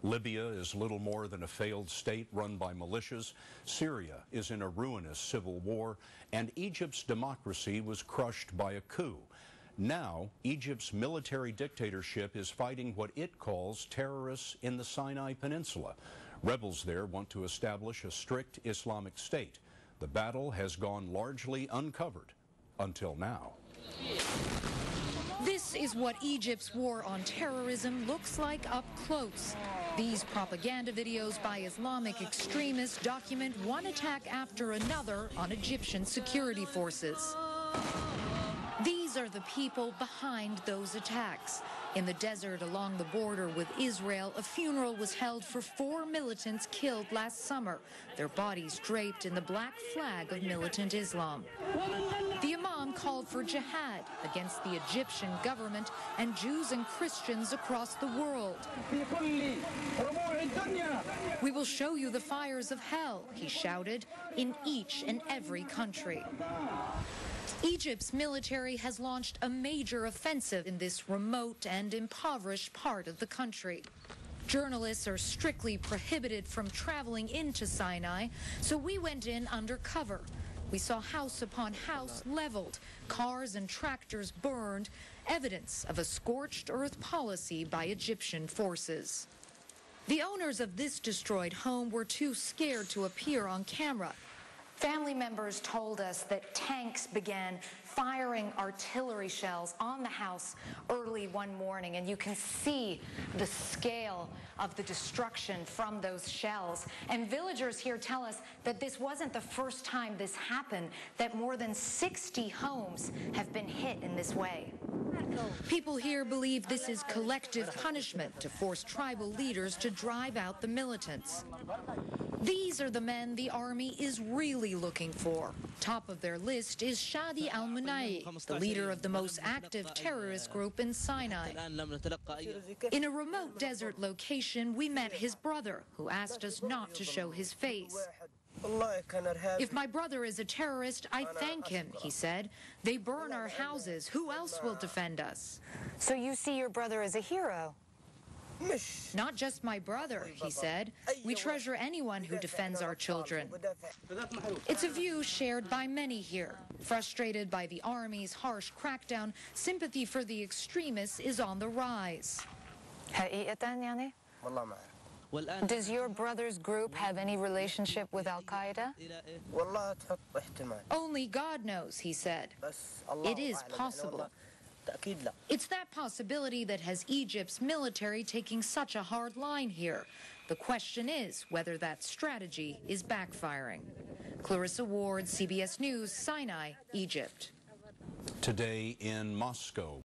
Libya is little more than a failed state run by militias. Syria is in a ruinous civil war, and Egypt's democracy was crushed by a coup. Now, Egypt's military dictatorship is fighting what it calls terrorists in the Sinai Peninsula. Rebels there want to establish a strict Islamic state. The battle has gone largely uncovered until now. This is what Egypt's war on terrorism looks like up close. These propaganda videos by Islamic extremists document one attack after another on Egyptian security forces. These are the people behind those attacks. In the desert along the border with Israel, a funeral was held for 4 militants killed last summer, their bodies draped in the black flag of militant Islam. The imam called for jihad against the Egyptian government and Jews and Christians across the world. We will show you the fires of hell, he shouted, in each and every country. Egypt's military has launched a major offensive in this remote and impoverished part of the country. Journalists are strictly prohibited from traveling into Sinai, so we went in undercover. We saw house upon house leveled, cars and tractors burned, evidence of a scorched earth policy by Egyptian forces. The owners of this destroyed home were too scared to appear on camera. Family members told us that tanks began firing artillery shells on the house early one morning, and you can see the scale of the destruction from those shells. And villagers here tell us that this wasn't the first time this happened, that more than 60 homes have been hit in this way. People here believe this is collective punishment to force tribal leaders to drive out the militants. These are the men the army is really looking for. Top of their list is Shadi al-Munai, the leader of the most active terrorist group in Sinai. In a remote desert location, we met his brother, who asked us not to show his face. If my brother is a terrorist, I thank him, he said. They burn our houses. Who else will defend us? So you see your brother as a hero? Not just my brother, he said. We treasure anyone who defends our children. It's a view shared by many here. Frustrated by the army's harsh crackdown, sympathy for the extremists is on the rise. Does your brother's group have any relationship with Al-Qaeda? Only God knows, he said. It is possible. It's that possibility that has Egypt's military taking such a hard line here. The question is whether that strategy is backfiring. Clarissa Ward, CBS News, Sinai, Egypt. Today in Moscow.